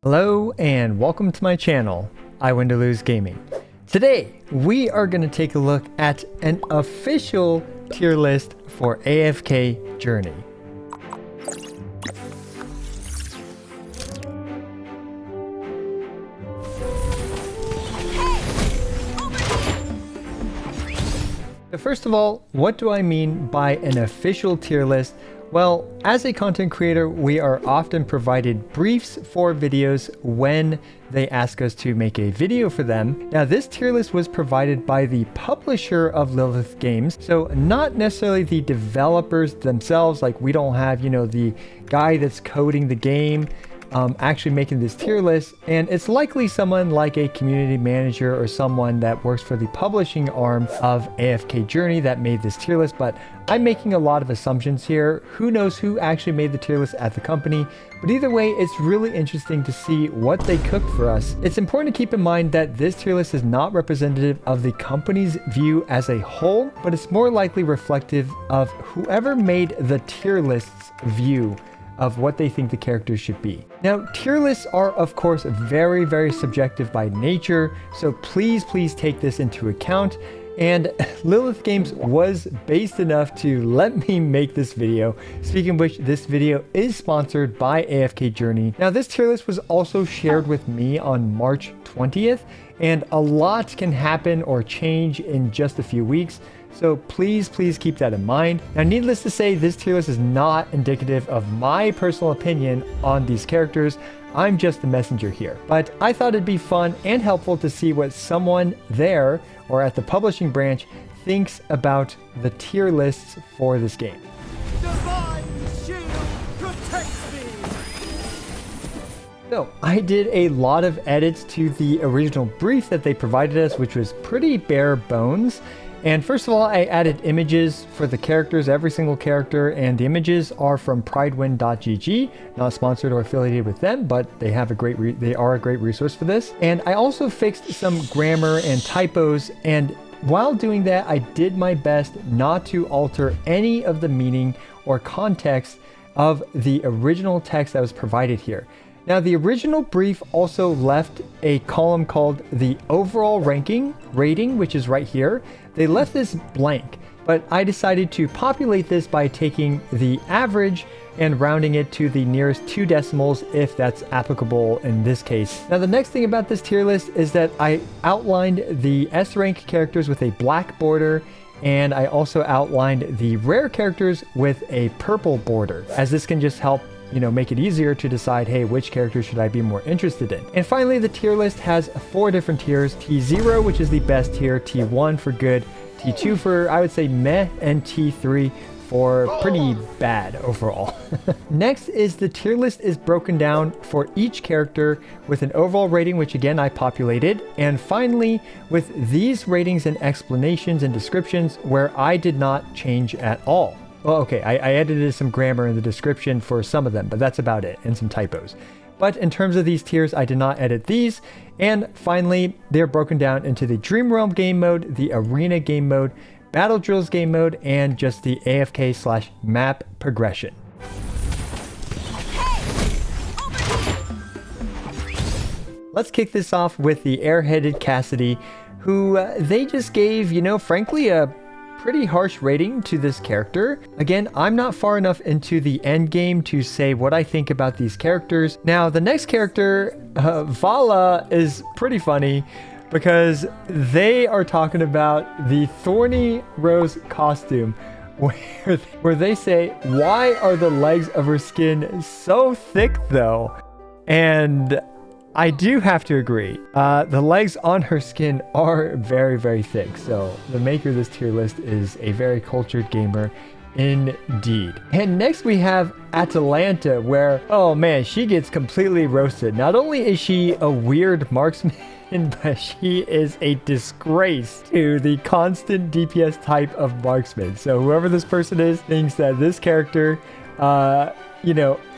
Hello and welcome to my channel, I Win to Lose Gaming. Today we are going to take a look at an official tier list for AFK Journey. So first of all, what do I mean by an official tier list? Well, as a content creator, we are often provided briefs for videos when they ask us to make a video for them. Now, this tier list was provided by the publisher of Lilith Games, so not necessarily the developers themselves. Like, we don't have, the guy that's coding the game actually making this tier list, and it's likely someone like a community manager or someone that works for the publishing arm of AFK Journey that made this tier list. But I'm making a lot of assumptions here. Who knows who actually made the tier list at the company? But either way, it's really interesting to see what they cooked for us. It's important to keep in mind that this tier list is not representative of the company's view as a whole, but it's more likely reflective of whoever made the tier list's view of what they think the characters should be. Now, tier lists are of course very, very subjective by nature, so please take this into account. And Lilith Games was based enough to let me make this video. Speaking of which, this video is sponsored by AFK Journey. Now, this tier list was also shared with me on March 20th, and a lot can happen or change in just a few weeks. So please keep that in mind. Now, needless to say, this tier list is not indicative of my personal opinion on these characters. I'm just the messenger here. But I thought it'd be fun and helpful to see what someone there or at the publishing branch thinks about the tier lists for this game. Divine shield protects me. So I did a lot of edits to the original brief that they provided us, which was pretty bare bones. And first of all, I added images for the characters, every single character, and the images are from pridewin.gg, not sponsored or affiliated with them, but they have they are a great resource for this. And I also fixed some grammar and typos, and while doing that, I did my best not to alter any of the meaning or context of the original text that was provided here. Now, the original brief also left a column called the overall rating, which is right here. They left this blank, but I decided to populate this by taking the average and rounding it to the nearest 2 decimals if that's applicable in this case. Now, the next thing about this tier list is that I outlined the S rank characters with a black border, and I also outlined the rare characters with a purple border, as this can just help make it easier to decide, hey, which character should I be more interested in. And finally, the tier list has 4 different tiers: T0, which is the best tier, T1 for good, T2 for, I would say, meh, and T3 for pretty bad overall. Next is the tier list is broken down for each character with an overall rating, which again I populated, and finally with these ratings and explanations and descriptions where I did not change at all. Well, okay, I edited some grammar in the description for some of them, but that's about it, and some typos. But in terms of these tiers, I did not edit these. And finally, they're broken down into the Dream Realm game mode, the Arena game mode, Battle Drills game mode, and just the AFK/map progression. Let's kick this off with the airheaded Cassidy, who they just gave, frankly, a pretty harsh rating to this character. Again, I'm not far enough into the end game to say what I think about these characters. Now, the next character, Vala, is pretty funny because they are talking about the Thorny Rose costume, where they say, why are the legs of her skin so thick though? And I do have to agree. The legs on her skin are very, very thick. So the maker of this tier list is a very cultured gamer indeed. And next we have Atalanta, where, oh man, she gets completely roasted. Not only is she a weird marksman, but she is a disgrace to the constant DPS type of marksman. So whoever this person is thinks that this character,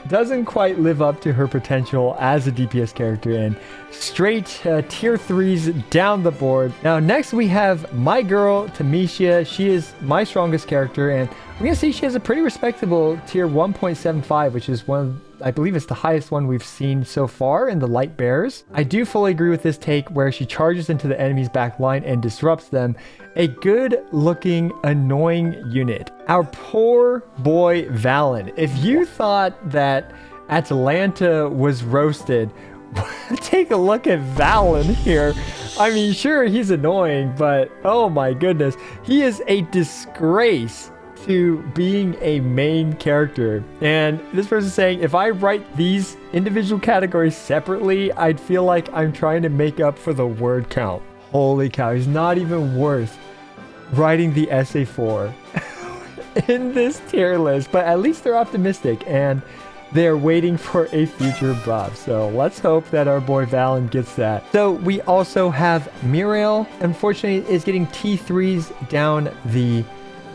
doesn't quite live up to her potential as a DPS character, and straight tier 3s down the board. Now, next we have my girl, Tamisha. She is my strongest character, and we're going to see she has a pretty respectable tier 1.75, which is one of, I believe it's the highest one we've seen so far in the light bears. I do fully agree with this take where she charges into the enemy's back line and disrupts them. A good looking, annoying unit. Our poor boy Valen. If you thought that Atalanta was roasted, take a look at Valen here. I mean, sure, he's annoying, but oh my goodness, he is a disgrace to being a main character. And this person's saying, if I write these individual categories separately, I'd feel like I'm trying to make up for the word count. Holy cow, he's not even worth writing the essay for in this tier list, but at least they're optimistic and they're waiting for a future buff. So let's hope that our boy Valen gets that. So we also have Muriel, unfortunately, is getting T3s down the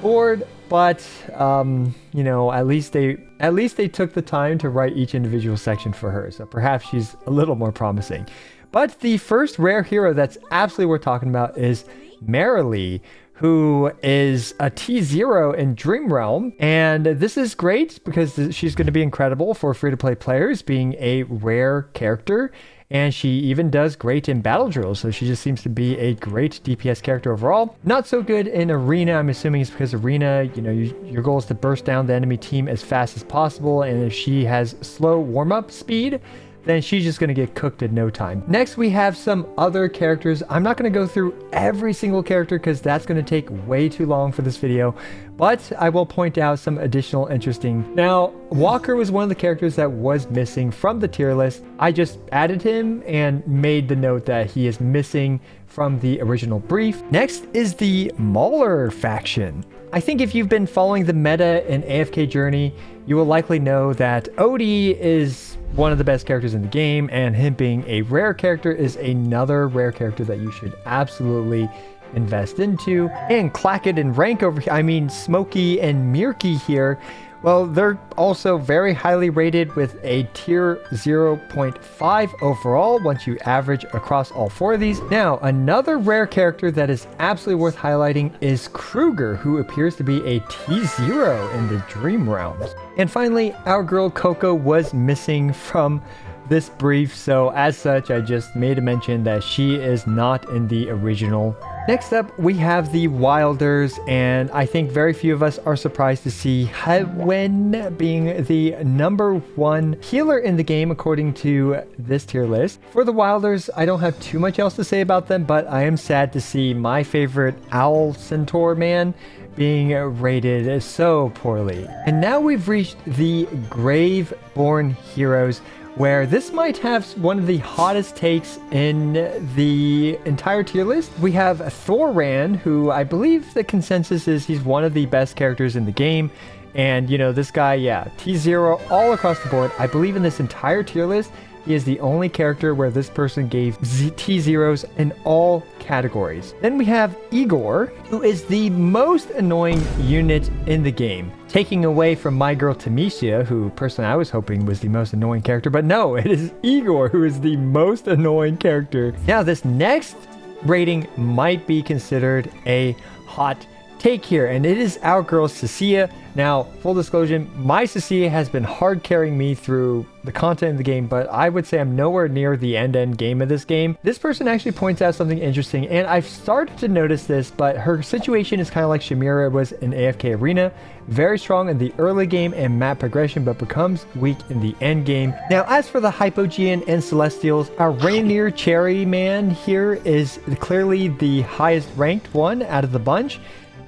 board. But, you know, at least they took the time to write each individual section for her. So perhaps she's a little more promising. But the first rare hero that's absolutely worth talking about is Marilee, who is a T0 in Dream Realm. And this is great because she's going to be incredible for free-to-play players, being a rare character. And she even does great in battle drills, so she just seems to be a great DPS character overall. Not so good in arena. I'm assuming it's because arena, you know, your goal is to burst down the enemy team as fast as possible, and if she has slow warm-up speed, then she's just going to get cooked in no time. Next, we have some other characters. I'm not going to go through every single character because that's going to take way too long for this video, but I will point out some additional interesting. Now, Walker was one of the characters that was missing from the tier list. I just added him and made the note that he is missing from the original brief. Next is the Mauler faction. I think if you've been following the meta in AFK Journey, you will likely know that Odie is one of the best characters in the game, and him being a rare character is another rare character that you should absolutely invest into. And Clackett and Rank over here, I mean Smokey and Mirky here, well, they're also very highly rated with a tier 0.5 overall once you average across all four of these. Now, another rare character that is absolutely worth highlighting is Kruger, who appears to be a T0 in the Dream Realms. And finally, our girl Coco was missing from this brief, so as such, I just made a mention that she is not in the original. Next up, we have the Wilders, and I think very few of us are surprised to see Hewen being the #1 healer in the game according to this tier list. For the Wilders, I don't have too much else to say about them, but I am sad to see my favorite Owl Centaur man being rated so poorly. And now we've reached the Graveborn heroes, where this might have one of the hottest takes in the entire tier list. We have Thoran, who I believe the consensus is he's one of the best characters in the game. And, you know, this guy, yeah, T0 all across the board. I believe in this entire tier list, he is the only character where this person gave T0s in all categories. Then we have Igor, who is the most annoying unit in the game, taking away from my girl Tamisha, who personally I was hoping was the most annoying character, but no, it is Igor who is the most annoying character. Now, this next rating might be considered a hot take here, and it is our girl Cecilia. Now, full disclosure, my Cecilia has been hard carrying me through the content of the game, but I would say I'm nowhere near the end game of this game. This person actually points out something interesting, and I've started to notice this, but her situation is kind of like Shamira was in AFK Arena. Very strong in the early game and map progression, but becomes weak in the end game. Now, as for the Hypogean and Celestials, our Rainier Cherry man here is clearly the highest ranked one out of the bunch.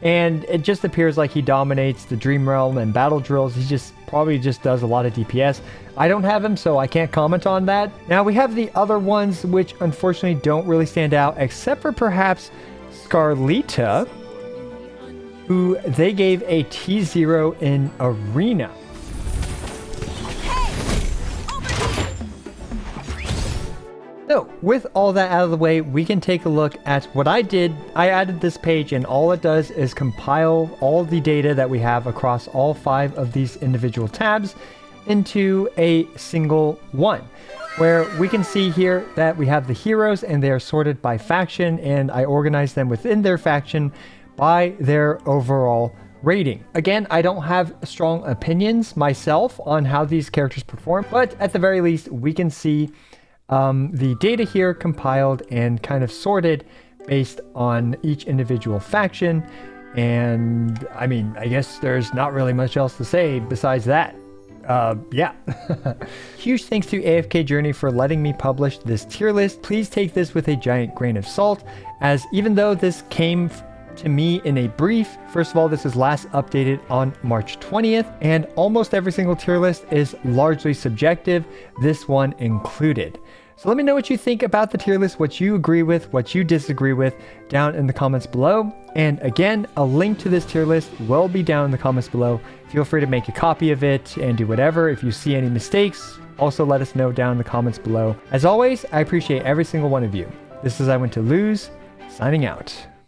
And it just appears like he dominates the Dream Realm and battle drills. He just probably just does a lot of DPS. I don't have him, so I can't comment on that. Now we have the other ones, which unfortunately don't really stand out, except for perhaps Scarlita, who they gave a T0 in Arena. So, with all that out of the way, we can take a look at what I did. I added this page, and all it does is compile all the data that we have across all 5 of these individual tabs into a single one, where we can see here that we have the heroes and they are sorted by faction, and I organized them within their faction by their overall rating. Again, I don't have strong opinions myself on how these characters perform, but at the very least, we can see the data here compiled and kind of sorted based on each individual faction. And I mean, I guess there's not really much else to say besides that. Yeah. Huge thanks to AFK Journey for letting me publish this tier list. Please take this with a giant grain of salt, as even though this came to me in a brief, first of all, this is last updated on March 20th, and almost every single tier list is largely subjective, this one included. So let me know what you think about the tier list, what you agree with, what you disagree with, down in the comments below. And again, a link to this tier list will be down in the comments below. Feel free to make a copy of it and do whatever. If you see any mistakes, also let us know down in the comments below. As always, I appreciate every single one of you. This is I Went to Lose, signing out.